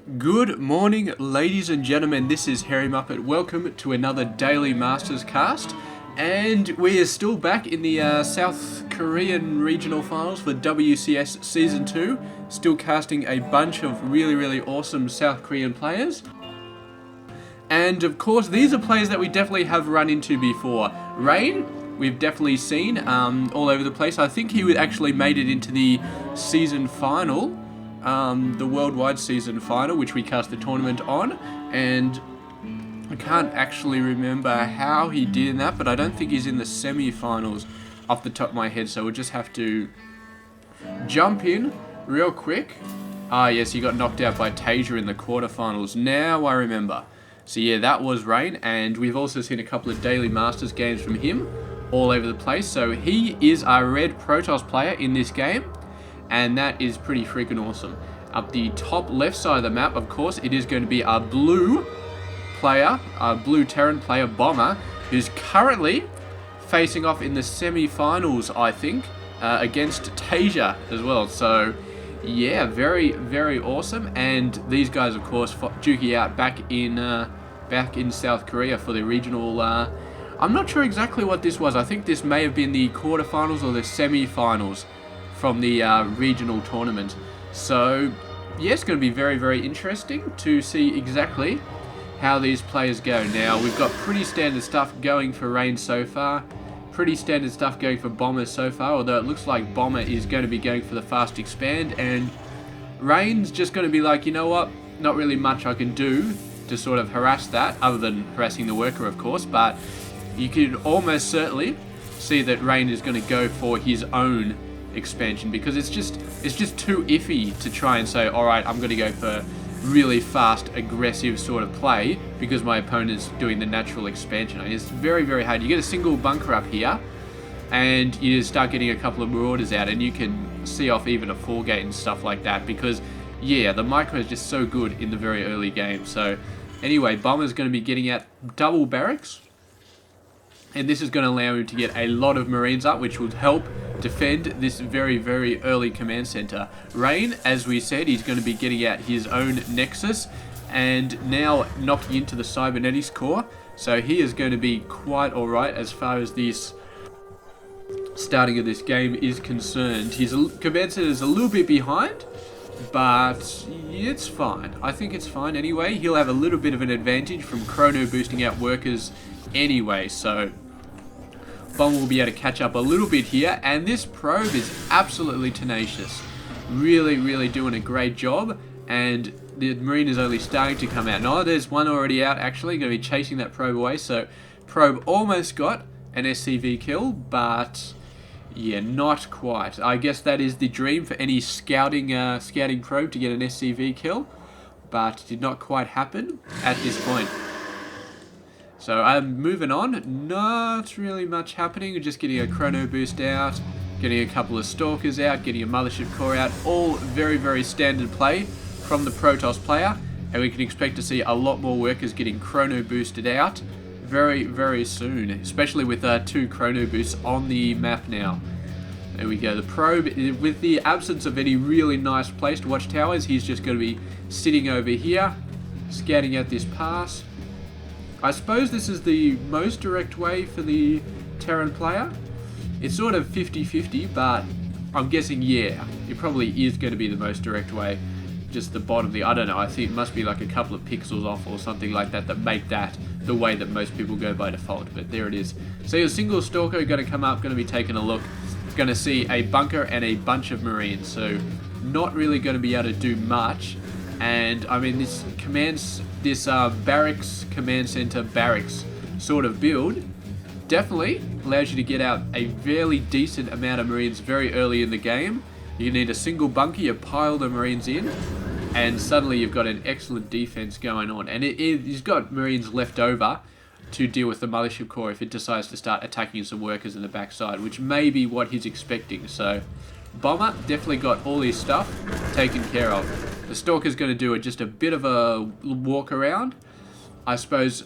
Good morning, ladies and gentlemen. This is Harry Muppet. Welcome to another Daily Masters cast. And we are still back in the South Korean regional finals for WCS Season 2. Still casting a bunch of really awesome South Korean players. And of course, these are players that we definitely have run into before. Rain, we've definitely seen all over the place. I think he actually made it into the season final. The worldwide season final, which we cast the tournament on, and I can't actually remember how he did in that, but I don't think he's in the semi-finals off the top of my head, so we'll just have to jump in real quick. Ah yes, he got knocked out by Tasia in the quarterfinals. Now I remember. So yeah, that was Rain, and we've also seen a couple of Daily Masters games from him all over the place. So he is our red Protoss player in this game, and that is pretty freaking awesome. Up the top left side of the map, of course, it is going to be our blue player, our blue Terran player, Bomber, who's currently facing off in the semi-finals, I think, against Tasia as well. So, yeah, very awesome. And these guys, of course, duking out back in South Korea for the regional. I'm not sure exactly what this was. I think this may have been the quarterfinals or the semi-finals from the regional tournament. So yeah, it's going to be very interesting to see exactly how these players go. Now we've got pretty standard stuff going for Rain so far, pretty standard stuff going for Bomber so far, although it looks like Bomber is going to be going for the fast expand, and Rain's just going to be like, you know what, not really much I can do to sort of harass that, other than harassing the worker, of course. But you could almost certainly see that Rain is going to go for his own expansion, because it's just too iffy to try and say, alright, I'm going to go for really fast, aggressive sort of play because my opponent's doing the natural expansion. It's very hard. You get a single bunker up here and you start getting a couple of marauders out, and you can see off even a 4-gate and stuff like that, because yeah, the micro is just so good in the very early game. So anyway, Bomber's going to be getting out double barracks, and this is going to allow him to get a lot of Marines up, which will help defend this very early command center. Rain, as we said, he's going to be getting out his own Nexus and now knocking into the Cybernetics core. So he is going to be quite alright as far as this starting of this game is concerned. His command center is a little bit behind, but it's fine. I think it's fine anyway. He'll have a little bit of an advantage from chrono boosting out workers anyway, so Bomb will be able to catch up a little bit here, and this probe is absolutely tenacious. Really doing a great job, and the Marine is only starting to come out. No, there's one already out, actually, going to be chasing that probe away, so probe almost got an SCV kill, but yeah, not quite. I guess that is the dream for any scouting probe, to get an SCV kill, but it did not quite happen at this point. So I'm moving on, not really much happening, just getting a chrono boost out, getting a couple of stalkers out, getting a mothership core out, all very standard play from the Protoss player, and we can expect to see a lot more workers getting chrono boosted out very soon, especially with 2 chrono boosts on the map now. There we go, the probe, with the absence of any really nice placed watchtowers, he's just going to be sitting over here, scouting out this pass. I suppose this is the most direct way for the Terran player. It's sort of 50-50, but I'm guessing, yeah, it probably is going to be the most direct way. Just the bottom of the, I don't know, I think it must be like a couple of pixels off or something like that that make that the way that most people go by default, but there it is. So your single stalker going to come up, going to be taking a look. It's going to see a bunker and a bunch of Marines, so not really going to be able to do much. And I mean, this barracks command center barracks sort of build definitely allows you to get out a fairly decent amount of Marines very early in the game. You need a single bunker, you pile the Marines in, and suddenly you've got an excellent defense going on. And he's got Marines left over to deal with the mothership core if it decides to start attacking some workers in the backside, which may be what he's expecting. So Bomber definitely got all his stuff taken care of. The Stalker's going to do just a bit of a walk around. I suppose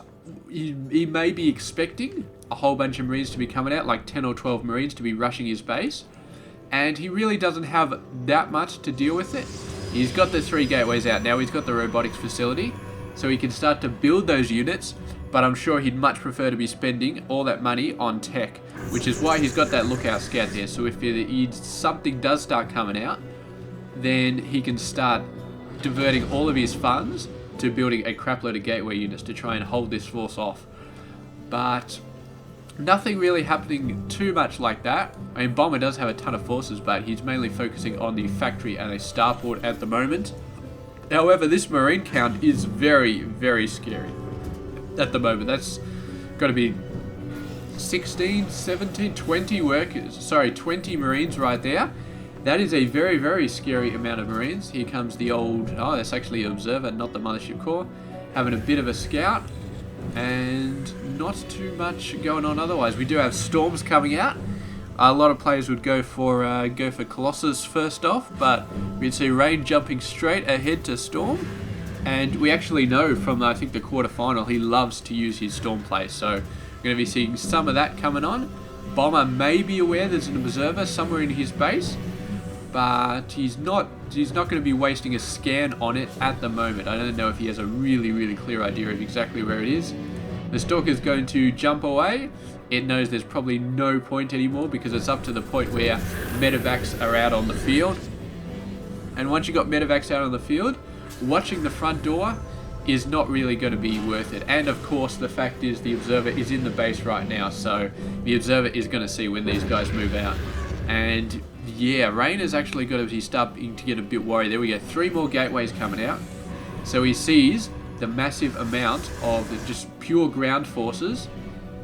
he may be expecting a whole bunch of Marines to be coming out, like 10 or 12 Marines to be rushing his base. And he really doesn't have that much to deal with it. He's got the 3 gateways out now. He's got the robotics facility, so he can start to build those units. But I'm sure he'd much prefer to be spending all that money on tech, which is why he's got that lookout scout there. So if something does start coming out, then he can start diverting all of his funds to building a crapload of gateway units to try and hold this force off. But nothing really happening too much like that. I mean, Bomber does have a ton of forces, but he's mainly focusing on the factory and a starport at the moment. However, this marine count is very, very scary at the moment. That's got to be 16, 17, 20 workers. Sorry, 20 marines right there. That is a very, very scary amount of marines. Here comes the old... Oh, that's actually an observer, not the mothership core. Having a bit of a scout. And not too much going on otherwise. We do have storms coming out. A lot of players would go for Colossus first off, but we'd see Rain jumping straight ahead to Storm. And we actually know from, I think, the quarterfinal, he loves to use his Storm play. So we're going to be seeing some of that coming on. Bomber may be aware there's an observer somewhere in his base, but he's not going to be wasting a scan on it at the moment. I don't know if he has a really, really clear idea of exactly where it is. The Stalker's going to jump away. It knows there's probably no point anymore because it's up to the point where medevacs are out on the field. And once you've got medevacs out on the field, watching the front door is not really going to be worth it. And of course, the fact is the observer is in the base right now, so the observer is going to see when these guys move out. And yeah, Rain is actually got to be starting to get a bit worried. There we go, 3 more gateways coming out. So he sees the massive amount of just pure ground forces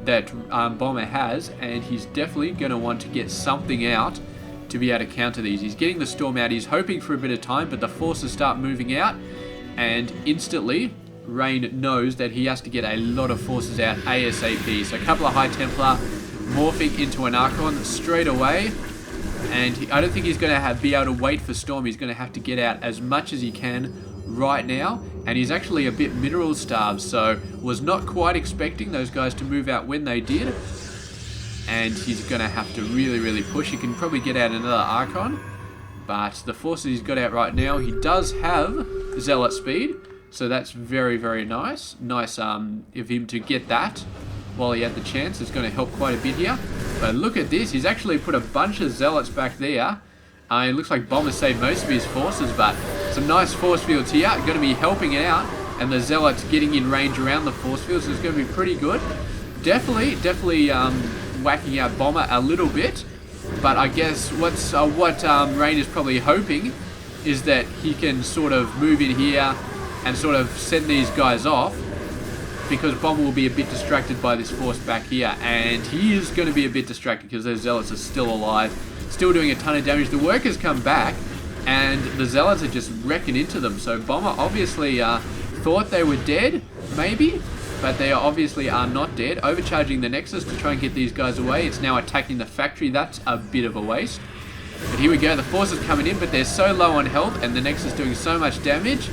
that Bomber has, and he's definitely going to want to get something out to be able to counter these. He's getting the storm out. He's hoping for a bit of time, but the forces start moving out, and instantly Rain knows that he has to get a lot of forces out ASAP. So a couple of High Templar morphing into an Archon straight away. And I don't think he's going to be able to wait for Storm. He's going to have to get out as much as he can right now. And he's actually a bit mineral starved, so was not quite expecting those guys to move out when they did. And he's going to have to really, really push. He can probably get out another Archon. But the forces he's got out right now, he does have Zealot speed. So that's very, very nice. Nice of him to get that while he had the chance. It's going to help quite a bit here. But look at this. He's actually put a bunch of Zealots back there. It looks like Bomber saved most of his forces, but some nice force fields here. Going to be helping it out. And the Zealots getting in range around the force fields is going to be pretty good. Definitely whacking out Bomber a little bit. But I guess what Rain is probably hoping is that he can sort of move in here and sort of send these guys off, because Bomber will be a bit distracted by this force back here, and he is going to be a bit distracted because those Zealots are still alive, still doing a ton of damage. The workers come back, and the Zealots are just wrecking into them. So Bomber obviously thought they were dead, maybe, but they obviously are not dead. Overcharging the Nexus to try and get these guys away. It's now attacking the factory. That's a bit of a waste. But here we go. The forces coming in, but they're so low on health, and the Nexus doing so much damage.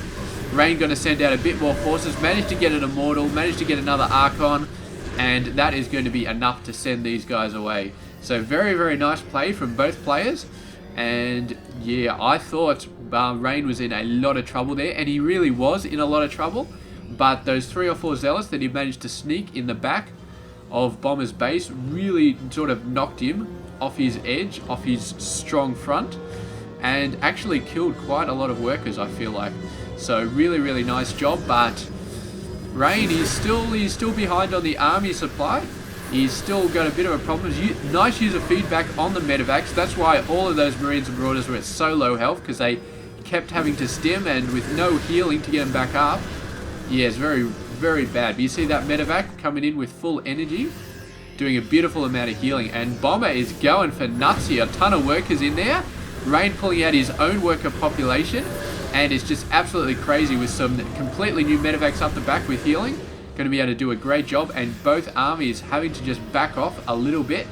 Rain going to send out a bit more forces, managed to get an Immortal, managed to get another Archon, and that is going to be enough to send these guys away. So very, very nice play from both players, and yeah, I thought Rain was in a lot of trouble there, and he really was in a lot of trouble, but those 3 or 4 Zealots that he managed to sneak in the back of Bomber's base really sort of knocked him off his edge, off his strong front, and actually killed quite a lot of workers, I feel like. So really, really nice job, but Rain is still behind on the army supply. He's still got a bit of a problem. Nice use of feedback on the medevacs. That's why all of those Marines and Marauders were at so low health, because they kept having to stim and with no healing to get them back up. Yeah, it's very, very bad. But you see that medevac coming in with full energy, doing a beautiful amount of healing. And Bomber is going for nuts here. A ton of workers in there. Rain pulling out his own worker population. And it's just absolutely crazy with some completely new medevacs up the back with healing. Going to be able to do a great job, and both armies having to just back off a little bit.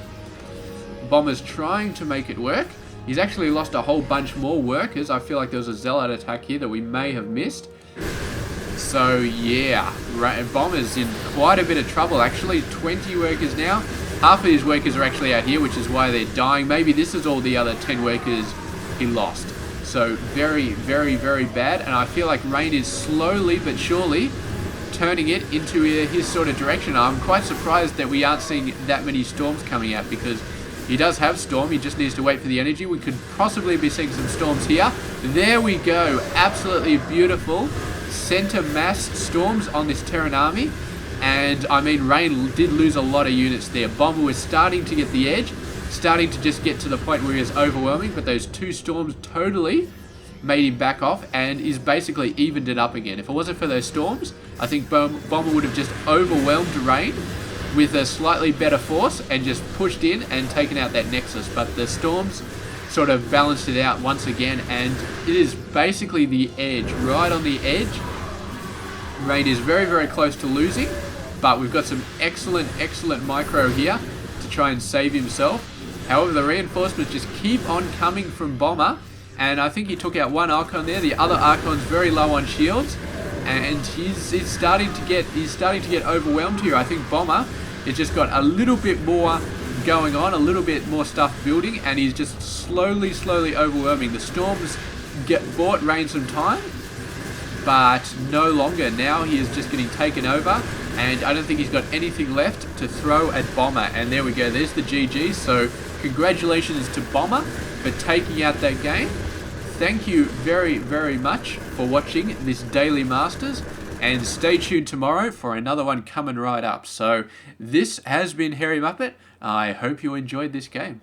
Bomber's trying to make it work. He's actually lost a whole bunch more workers. I feel like there was a Zealot attack here that we may have missed. So yeah, Bomber's in quite a bit of trouble actually. 20 workers now. Half of his workers are actually out here, which is why they're dying. Maybe this is all the other 10 workers he lost. So very, very, very bad. And I feel like rain is slowly but surely turning it into his sort of direction. I'm quite surprised that we aren't seeing that many storms coming out, because he does have storm. He just needs to wait for the energy. We could possibly be seeing some storms here. There we go. Absolutely beautiful center mass storms on this Terran army. And I mean, Rain did lose a lot of units there. Bomber was starting to get the edge, starting to just get to the point where he was overwhelming, but those two storms totally made him back off and is basically evened it up again. If it wasn't for those storms, I think Bomber would have just overwhelmed Rain with a slightly better force and just pushed in and taken out that Nexus. But the storms sort of balanced it out once again, and it is basically the edge, right on the edge. Rain is very, very close to losing, but we've got some excellent, excellent micro here to try and save himself. However, the reinforcements just keep on coming from Bomber, and I think he took out one Archon there. The other Archon's very low on shields, and he's starting to get overwhelmed here. I think Bomber has just got a little bit more going on, a little bit more stuff building, and he's just slowly overwhelming. The storms bought Rain some time, but no longer. Now he is just getting taken over, and I don't think he's got anything left to throw at Bomber. And there we go, there's the GG. So congratulations to Bomber for taking out that game. Thank you very, very much for watching this Daily Masters, and stay tuned tomorrow for another one coming right up. So this has been Hairy Muppet. I hope you enjoyed this game.